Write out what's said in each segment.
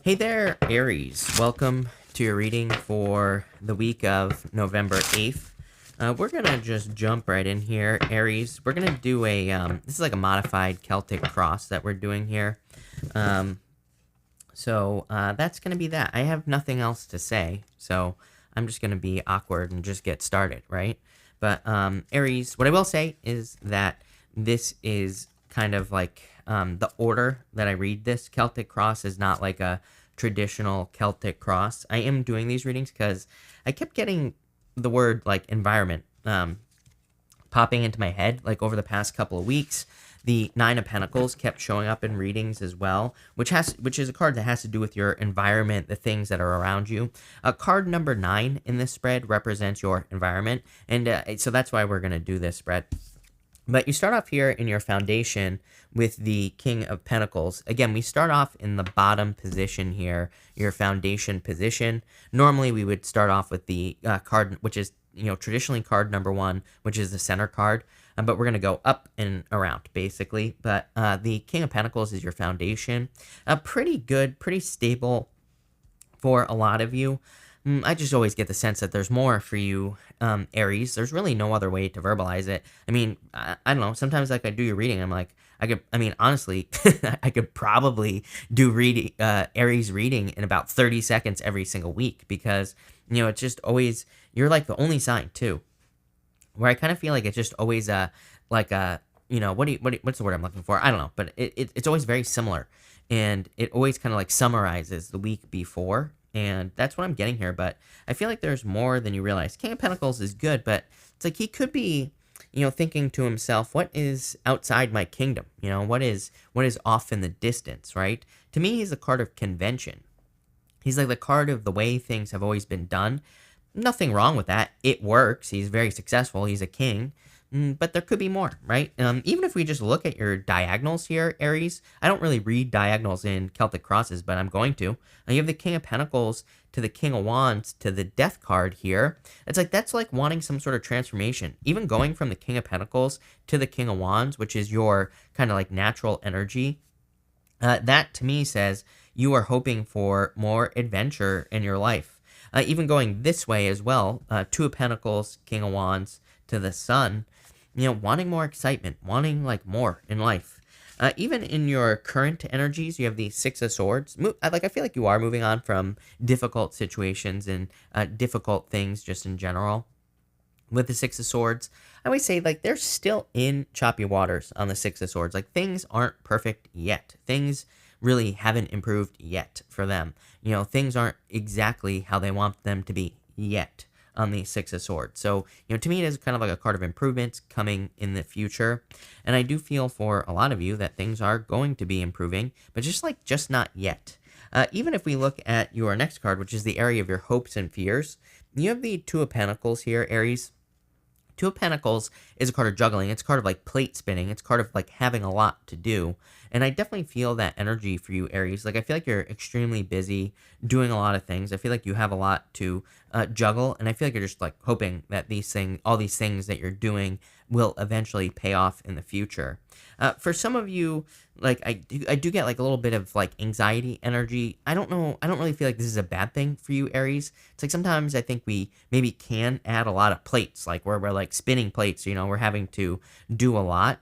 Hey there, Aries. Welcome to your reading for the week of November 8th. We're going to just jump right in here, Aries. We're going to do this is like a modified Celtic cross that we're doing here. That's going to be that. I have nothing else to say, so I'm just going to be awkward and just get started, right? But Aries, what I will say is that this is kind of like the order that I read this Celtic cross is not like a traditional Celtic cross. I am doing these readings because I kept getting the word like environment popping into my head like over the past couple of weeks. The Nine of Pentacles kept showing up in readings as well, which is a card that has to do with your environment, the things that are around you. Card number 9 in this spread represents your environment, and so that's why we're going to do this spread. But you start off here in your foundation with the King of Pentacles. Again, we start off in the bottom position here, your foundation position. Normally, we would start off with the card, which is traditionally card number 1, which is the center card. But we're going to go up and around, basically. But the King of Pentacles is your foundation. Pretty good, pretty stable for a lot of you. I just always get the sense that there's more for you, Aries. There's really no other way to verbalize it. I mean, I don't know. Sometimes, like, I do your reading, I'm like, honestly, I could probably do Aries reading in about 30 seconds every single week because, it's just always, you're like the only sign, too, where I kind of feel like it's just always what's the word I'm looking for? I don't know, but it's always very similar, and it always kind of like summarizes the week before, and that's what I'm getting here. But I feel like there's more than you realize. King of Pentacles is good, but it's like he could be, thinking to himself, what is outside my kingdom? What is off in the distance, right? To me, he's a card of convention. He's like the card of the way things have always been done. Nothing wrong with that. It works. He's very successful. He's a king. But there could be more, right? Even if we just look at your diagonals here, Aries, I don't really read diagonals in Celtic crosses, but I'm going to. You have the King of Pentacles to the King of Wands to the Death card here. It's like that's like wanting some sort of transformation. Even going from the King of Pentacles to the King of Wands, which is your kind of like natural energy, that to me says you are hoping for more adventure in your life. Even going this way as well, Two of Pentacles, King of Wands to the Sun, wanting more excitement, wanting like more in life. Even in your current energies, you have the Six of Swords. I feel like you are moving on from difficult situations and difficult things just in general. With the Six of Swords, I always say like they're still in choppy waters on the Six of Swords. Like things aren't perfect yet. Things really haven't improved yet for them. Things aren't exactly how they want them to be yet on the Six of Swords. So, to me, it is kind of like a card of improvements coming in the future. And I do feel for a lot of you that things are going to be improving, but just not yet. Even if we look at your next card, which is the area of your hopes and fears, you have the Two of Pentacles here, Aries. Two of Pentacles is a card of juggling. It's a card of like plate spinning. It's a card of like having a lot to do. And I definitely feel that energy for you, Aries. Like I feel like you're extremely busy doing a lot of things. I feel like you have a lot to juggle. And I feel like you're just like hoping that all these things that you're doing will eventually pay off in the future. For some of you, like I do get like a little bit of like anxiety energy. I don't know. I don't really feel like this is a bad thing for you, Aries. It's like sometimes I think we maybe can add a lot of plates, like where we're like spinning plates, we're having to do a lot.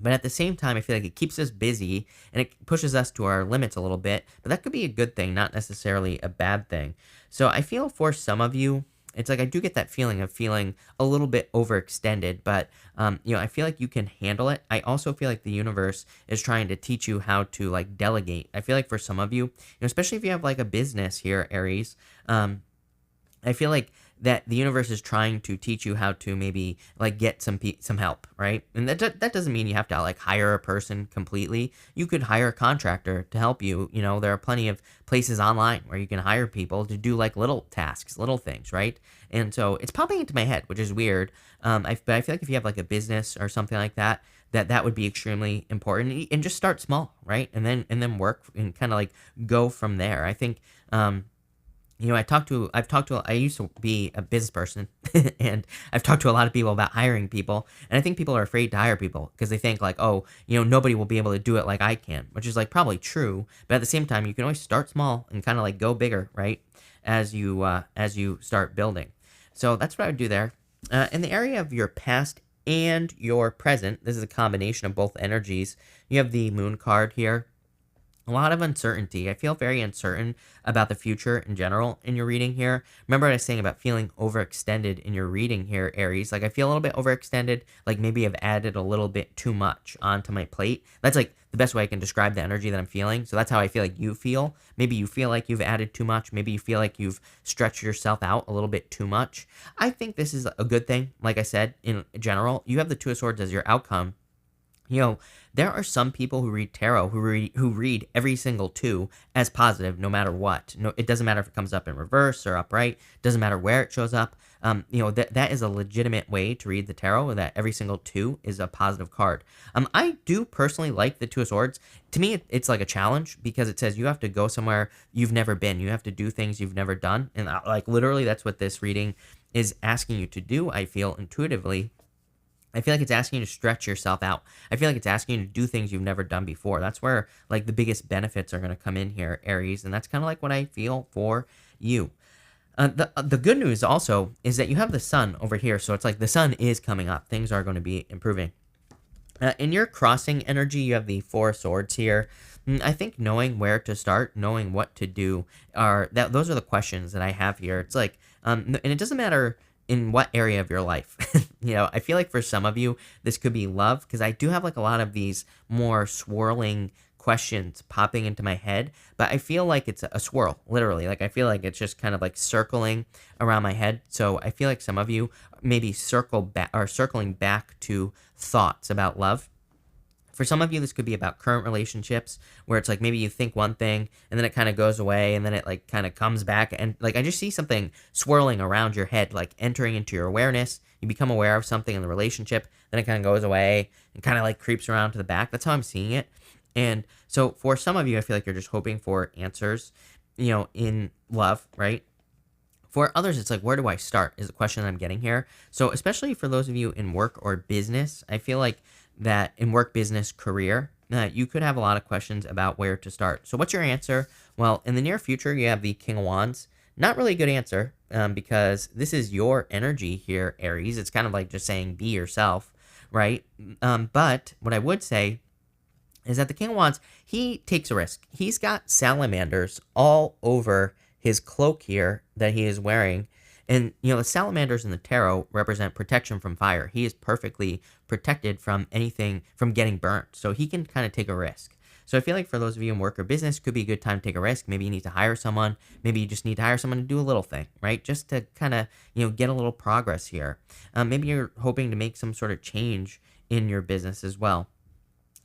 But at the same time, I feel like it keeps us busy and it pushes us to our limits a little bit. But that could be a good thing, not necessarily a bad thing. So I feel for some of you, it's like I do get that feeling of feeling a little bit overextended, but I feel like you can handle it. I also feel like the universe is trying to teach you how to like delegate. I feel like for some of you, especially if you have like a business here, Aries, I feel like that the universe is trying to teach you how to maybe like get some help, right? And that doesn't mean you have to like hire a person completely. You could hire a contractor to help you. There are plenty of places online where you can hire people to do like little tasks, little things, right? And so it's popping into my head, which is weird. But I feel like if you have like a business or something like that, that would be extremely important. And just start small, right? And then work and kind of like go from there. I think I used to be a business person and I've talked to a lot of people about hiring people. And I think people are afraid to hire people because they think like, oh, nobody will be able to do it like I can, which is like probably true. But at the same time, you can always start small and kind of like go bigger, right? As you start building. So that's what I would do there. In the area of your past and your present, this is a combination of both energies. You have the moon card here, a lot of uncertainty. I feel very uncertain about the future in general in your reading here. Remember what I was saying about feeling overextended in your reading here, Aries? Like I feel a little bit overextended, like maybe I've added a little bit too much onto my plate. That's like the best way I can describe the energy that I'm feeling. So that's how I feel like you feel. Maybe you feel like you've added too much. Maybe you feel like you've stretched yourself out a little bit too much. I think this is a good thing. Like I said, in general, you have the Two of Swords as your outcome. There are some people who read tarot who read every single two as positive, no matter what. No, it doesn't matter if it comes up in reverse or upright. Doesn't matter where it shows up. That is a legitimate way to read the tarot. That every single two is a positive card. I do personally like the Two of Swords. To me, it's like a challenge because it says you have to go somewhere you've never been. You have to do things you've never done, and like literally, that's what this reading is asking you to do. I feel intuitively. I feel like it's asking you to stretch yourself out. I feel like it's asking you to do things you've never done before. That's where like the biggest benefits are going to come in here, Aries, and that's kind of like what I feel for you. The good news also is that you have the sun over here, so it's like the sun is coming up. Things are going to be improving. In your crossing energy, you have the Four of Swords here. I think knowing where to start, knowing what to do, those are the questions that I have here. It's like, and it doesn't matter in what area of your life. I feel like for some of you, this could be love, because I do have like a lot of these more swirling questions popping into my head, but I feel like it's a swirl, literally. Like I feel like it's just kind of like circling around my head. So I feel like some of you maybe circling back to thoughts about love. For some of you, this could be about current relationships where it's like maybe you think one thing and then it kind of goes away and then it like kind of comes back. And like I just see something swirling around your head, like entering into your awareness. You become aware of something in the relationship, then it kind of goes away and kind of like creeps around to the back. That's how I'm seeing it. And so for some of you, I feel like you're just hoping for answers, in love, right? For others, it's like, where do I start is the question that I'm getting here. So especially for those of you in work or business, I feel like that in work, business, career, you could have a lot of questions about where to start. So what's your answer? Well, in the near future, you have the King of Wands. Not really a good answer because this is your energy here, Aries. It's kind of like just saying be yourself, right? But what I would say is that the King of Wands, he takes a risk. He's got salamanders all over his cloak here that he is wearing. And, the salamanders in the tarot represent protection from fire. He is perfectly protected from anything, from getting burnt. So he can kind of take a risk. So I feel like for those of you in work or business, could be a good time to take a risk. Maybe you need to hire someone. Maybe you just need to hire someone to do a little thing, right? Just to kind of, get a little progress here. Maybe you're hoping to make some sort of change in your business as well.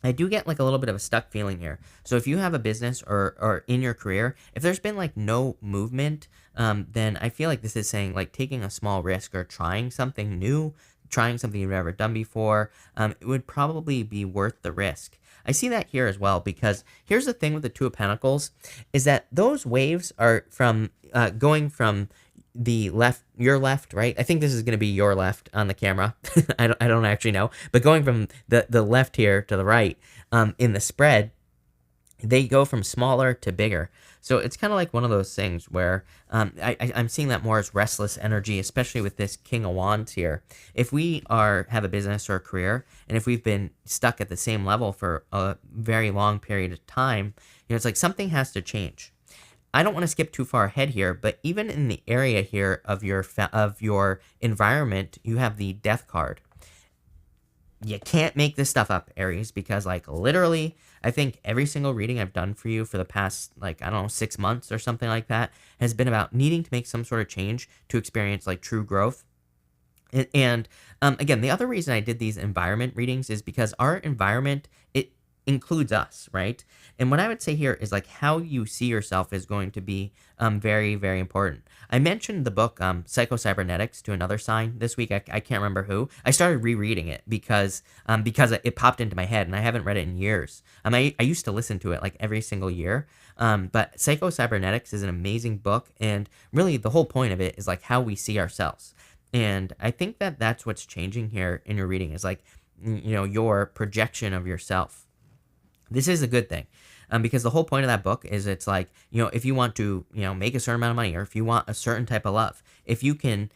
I do get like a little bit of a stuck feeling here. So if you have a business or in your career, if there's been like no movement, then I feel like this is saying like taking a small risk or trying something new, trying something you've never done before, it would probably be worth the risk. I see that here as well, because here's the thing with the Two of Pentacles is that those waves are from going from the left, your left, right? I think this is going to be your left on the camera. I don't actually know, but going from the left here to the right, in the spread, they go from smaller to bigger. So it's kind of like one of those things where I'm seeing that more as restless energy, especially with this King of Wands here. If we have a business or a career, and if we've been stuck at the same level for a very long period of time, it's like something has to change. I don't want to skip too far ahead here, but even in the area here of your environment, you have the Death card. You can't make this stuff up, Aries, because like literally, I think every single reading I've done for you for the past, like, I don't know, 6 months or something like that has been about needing to make some sort of change to experience like true growth. And again, the other reason I did these environment readings is because our environment, includes us, right? And what I would say here is like how you see yourself is going to be very, very important. I mentioned the book Psycho-Cybernetics to another sign this week. I can't remember who. I started rereading it because it popped into my head, and I haven't read it in years. I used to listen to it like every single year. But Psycho-Cybernetics is an amazing book, and really the whole point of it is like how we see ourselves. And I think that that's what's changing here in your reading is like, your projection of yourself. This is a good thing. Because the whole point of that book is it's like, if you want to, make a certain amount of money, or if you want a certain type of love, if you can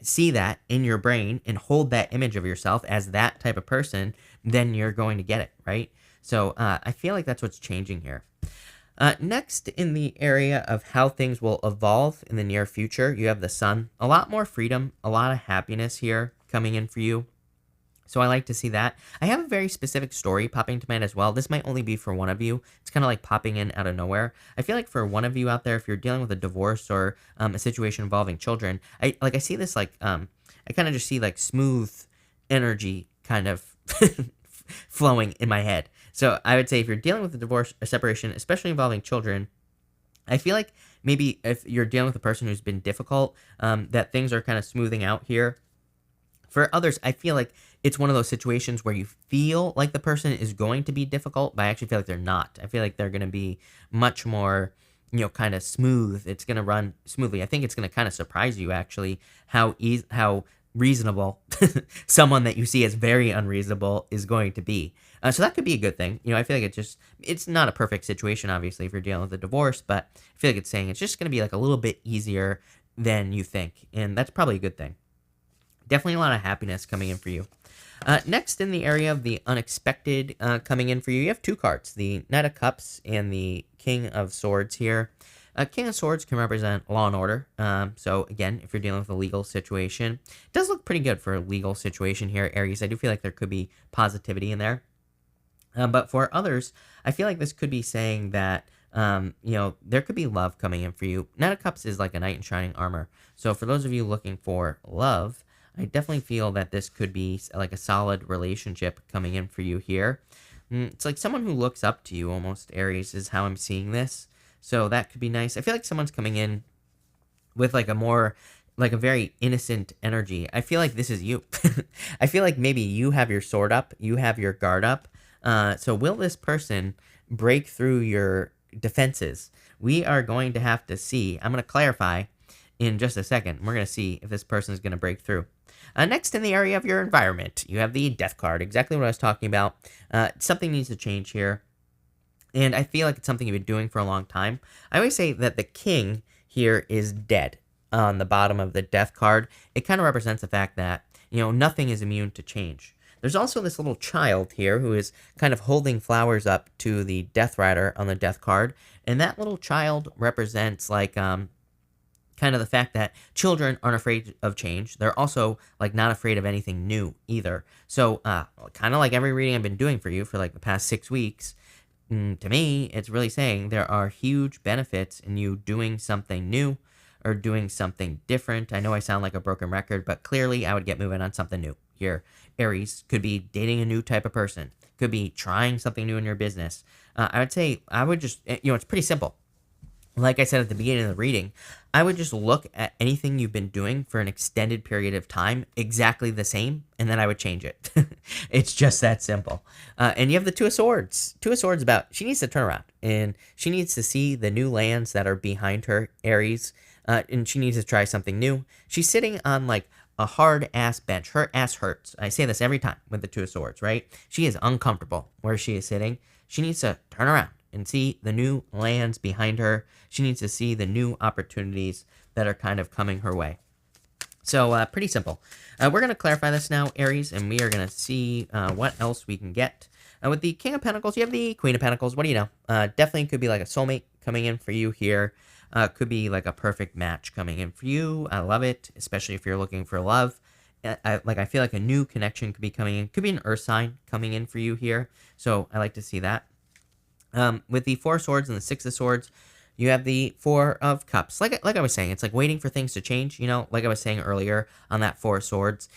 see that in your brain and hold that image of yourself as that type of person, then you're going to get it, right? So I feel like that's what's changing here. Next, in the area of how things will evolve in the near future, you have the sun. A lot more freedom, a lot of happiness here coming in for you. So I like to see that. I have a very specific story popping to mind as well. This might only be for one of you. It's kind of like popping in out of nowhere. I feel like for one of you out there, if you're dealing with a divorce or a situation involving children, I see this like, I kind of just see like smooth energy kind of flowing in my head. So I would say if you're dealing with a divorce or separation, especially involving children, I feel like maybe if you're dealing with a person who's been difficult, that things are kind of smoothing out here. For others, I feel like it's one of those situations where you feel like the person is going to be difficult, but I actually feel like they're not. I feel like they're going to be much more, kind of smooth. It's going to run smoothly. I think it's going to kind of surprise you, actually, how reasonable someone that you see as very unreasonable is going to be. So that could be a good thing. I feel like it's not a perfect situation, obviously, if you're dealing with a divorce, but I feel like it's saying it's just going to be like a little bit easier than you think, and that's probably a good thing. Definitely a lot of happiness coming in for you. Next, in the area of the unexpected coming in for you, you have two cards, the Knight of Cups and the King of Swords here. King of Swords can represent law and order. So, again, if you're dealing with a legal situation, it does look pretty good for a legal situation here, Aries. I do feel like there could be positivity in there. But for others, I feel like this could be saying that, there could be love coming in for you. Knight of Cups is like a knight in shining armor. So, for those of you looking for love, I definitely feel that this could be like a solid relationship coming in for you here. It's like someone who looks up to you almost, Aries, is how I'm seeing this. So that could be nice. I feel like someone's coming in with like a very innocent energy. I feel like this is you. I feel like maybe you have your sword up, you have your guard up. So will this person break through your defenses? We are going to have to see. I'm going to clarify in just a second. We're going to see if this person is going to break through. Next, in the area of your environment, you have the Death card, exactly what I was talking about. Something needs to change here, and I feel like it's something you've been doing for a long time. I always say that the King here is dead on the bottom of the Death card. It kind of represents the fact that, nothing is immune to change. There's also this little child here who is kind of holding flowers up to the Death Rider on the Death card, and that little child represents like kind of the fact that children aren't afraid of change. They're also like not afraid of anything new either. So kind of like every reading I've been doing for you for like the past 6 weeks, to me, it's really saying there are huge benefits in you doing something new or doing something different. I know I sound like a broken record, but clearly I would get moving on something new here. Aries could be dating a new type of person, could be trying something new in your business. I would say I would just, it's pretty simple. Like I said at the beginning of the reading, I would just look at anything you've been doing for an extended period of time, exactly the same, and then I would change it. It's just that simple. And you have the Two of Swords. Two of Swords she needs to turn around, and she needs to see the new lands that are behind her, Aries, and she needs to try something new. She's sitting on like a hard-ass bench. Her ass hurts. I say this every time with the Two of Swords, right? She is uncomfortable where she is sitting. She needs to turn around and see the new lands behind her. She needs to see the new opportunities that are kind of coming her way. So pretty simple. We're going to clarify this now, Aries, and we are going to see what else we can get. With the King of Pentacles, you have the Queen of Pentacles. What do you know? Definitely could be like a soulmate coming in for you here. Could be like a perfect match coming in for you. I love it, especially if you're looking for love. I feel like a new connection could be coming in. Could be an earth sign coming in for you here. So I like to see that. With the Four of Swords and the Six of Swords, you have the Four of Cups. Like I was saying, it's like waiting for things to change, like I was saying earlier on that Four of Swords.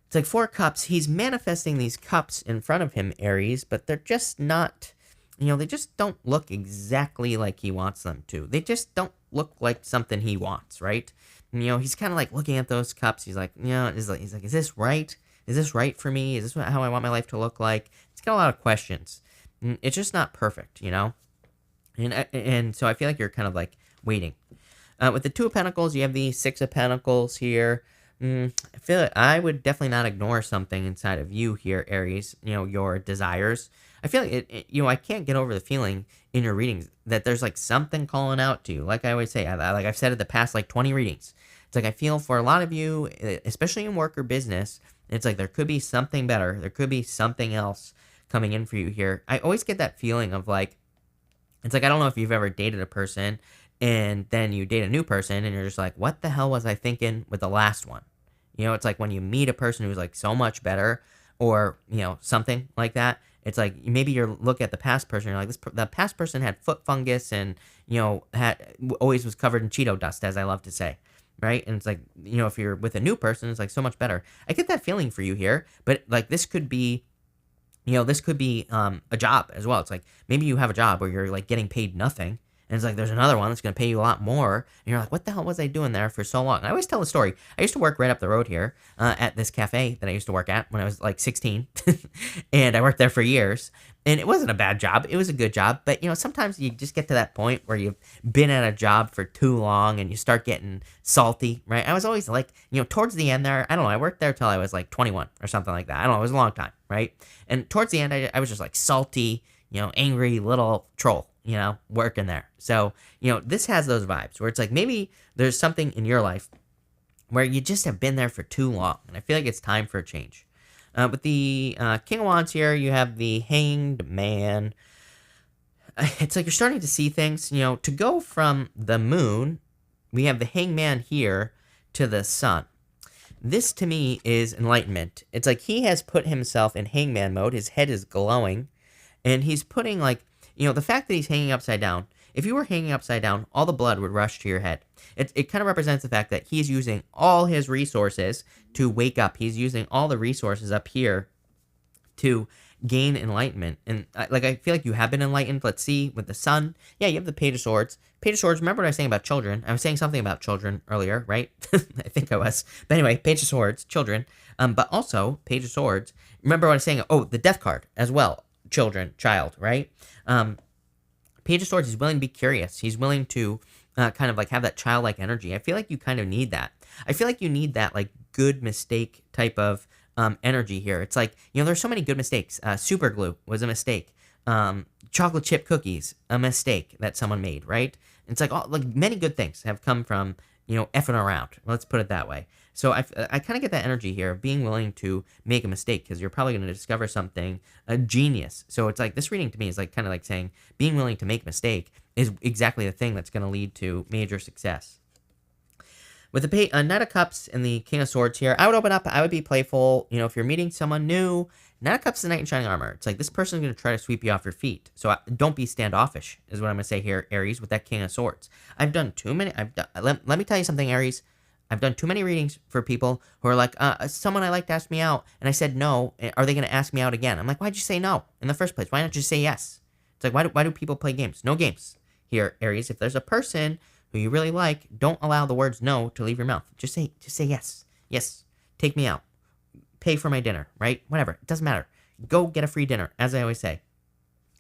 It's like 4 cups. He's manifesting these cups in front of him, Aries, but they're just not, they just don't look exactly like he wants them to. They just don't look like something he wants, right? He's kind of like looking at those cups. He's like, he's like, is this right? Is this right for me? Is this how I want my life to look like? It's got a lot of questions. It's just not perfect, And so I feel like you're kind of like waiting. With the 2 of Pentacles, you have the 6 of Pentacles here. I feel like I would definitely not ignore something inside of you here, Aries, your desires. I feel like, I can't get over the feeling in your readings that there's like something calling out to you. Like I always say, like I've said at the past like 20 readings, it's like I feel for a lot of you, especially in work or business, it's like there could be something better. There could be something else coming in for you here. I always get that feeling of like, it's like, I don't know if you've ever dated a person and then you date a new person and you're just like, what the hell was I thinking with the last one? It's like when you meet a person who's like so much better or, something like that. It's like maybe you look at the past person, you're like, the past person had foot fungus and, always was covered in Cheeto dust, as I love to say. Right. And it's like, if you're with a new person, it's like so much better. I get that feeling for you here, but like this could be a job as well. It's like maybe you have a job where you're like getting paid nothing. And it's like there's another one that's going to pay you a lot more. And you're like, what the hell was I doing there for so long? And I always tell the story. I used to work right up the road here at this cafe that I used to work at when I was like 16. And I worked there for years. And it wasn't a bad job. It was a good job. But, sometimes you just get to that point where you've been at a job for too long and you start getting salty, right? I was always like, towards the end there, I don't know, I worked there till I was like 21 or something like that. I don't know, it was a long time, right? And towards the end, I was just like salty, angry little troll, working there. So, this has those vibes where it's like maybe there's something in your life where you just have been there for too long. And I feel like it's time for a change. With the King of Wands here, you have the Hanged Man. It's like you're starting to see things, to go from the moon, we have the Hanged Man here to the sun. This to me is enlightenment. It's like he has put himself in hangman mode. His head is glowing. And he's putting like, the fact that he's hanging upside down, if you were hanging upside down, all the blood would rush to your head. It kind of represents the fact that he's using all his resources to wake up. He's using all the resources up here to gain enlightenment. And I feel like you have been enlightened. Let's see with the sun. Yeah, you have the Page of Swords. Page of Swords, remember what I was saying about children? I was saying something about children earlier, right? I think I was. But anyway, Page of Swords, children. But also, Page of Swords, remember what I was saying? Oh, the Death card as well. Children, child, right? Page of Swords, he's willing to be curious. He's willing to kind of like have that childlike energy. I feel like you kind of need that. I feel like you need that like good mistake type of energy here. It's like, there's so many good mistakes. Super glue was a mistake. Chocolate chip cookies, a mistake that someone made, right? It's like, many good things have come from, effing around. Let's put it that way. So I kind of get that energy here of being willing to make a mistake because you're probably going to discover something, a genius. So it's like this reading to me is like kind of like saying being willing to make a mistake is exactly the thing that's going to lead to major success. With the Knight of Cups and the King of Swords here, I would open up. I would be playful. If you're meeting someone new, Knight of Cups is the Knight in Shining Armor. It's like this person's going to try to sweep you off your feet. So don't be standoffish is what I'm going to say here, Aries, with that King of Swords. I've done too many. Let me tell you something, Aries. I've done too many readings for people who are like, someone I like to ask me out, and I said no. Are they going to ask me out again? I'm like, why'd you say no in the first place? Why not just say yes? It's like, why do people play games? No games here, Aries. If there's a person who you really like, don't allow the words no to leave your mouth. Just say yes. Yes, take me out. Pay for my dinner, right? Whatever. It doesn't matter. Go get a free dinner, as I always say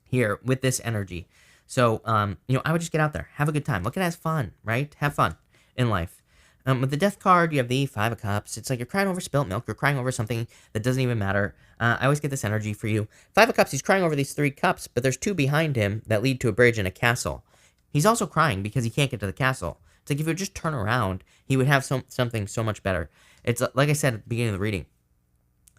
here with this energy. So, I would just get out there. Have a good time. Look at it as fun, right? Have fun in life. With the Death card, you have the 5 of Cups. It's like you're crying over spilt milk. You're crying over something that doesn't even matter. I always get this energy for you. 5 of Cups, he's crying over these 3 cups, but there's 2 behind him that lead to a bridge and a castle. He's also crying because he can't get to the castle. It's like if he would just turn around, he would have something so much better. It's like I said at the beginning of the reading.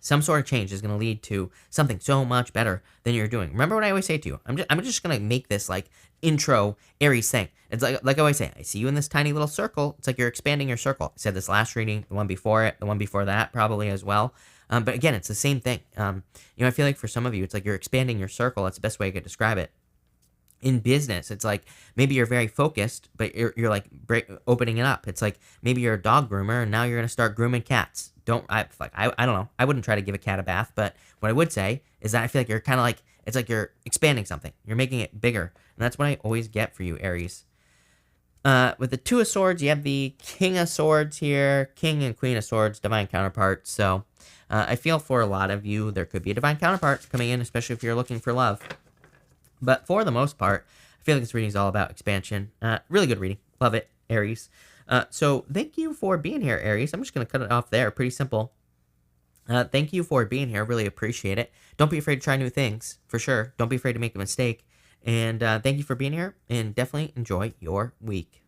Some sort of change is going to lead to something so much better than you're doing. Remember what I always say to you. I'm just going to make this like intro Aries thing. It's like I always say, I see you in this tiny little circle. It's like you're expanding your circle. I said this last reading, the one before it, the one before that probably as well. But again, it's the same thing. I feel like for some of you, it's like you're expanding your circle. That's the best way I could describe it. In business, it's like maybe you're very focused, but you're like opening it up. It's like maybe you're a dog groomer and now you're going to start grooming cats. I don't know. I wouldn't try to give a cat a bath, but what I would say is that I feel like you're kind of like, it's like you're expanding something. You're making it bigger. And that's what I always get for you, Aries. With the Two of Swords, you have the King of Swords here, King and Queen of Swords, divine counterparts. So I feel for a lot of you, there could be a divine counterpart coming in, especially if you're looking for love. But for the most part, I feel like this reading is all about expansion. Really good reading. Love it, Aries. So thank you for being here, Aries. I'm just going to cut it off there. Pretty simple. Thank you for being here. Really appreciate it. Don't be afraid to try new things, for sure. Don't be afraid to make a mistake. And thank you for being here, and definitely enjoy your week.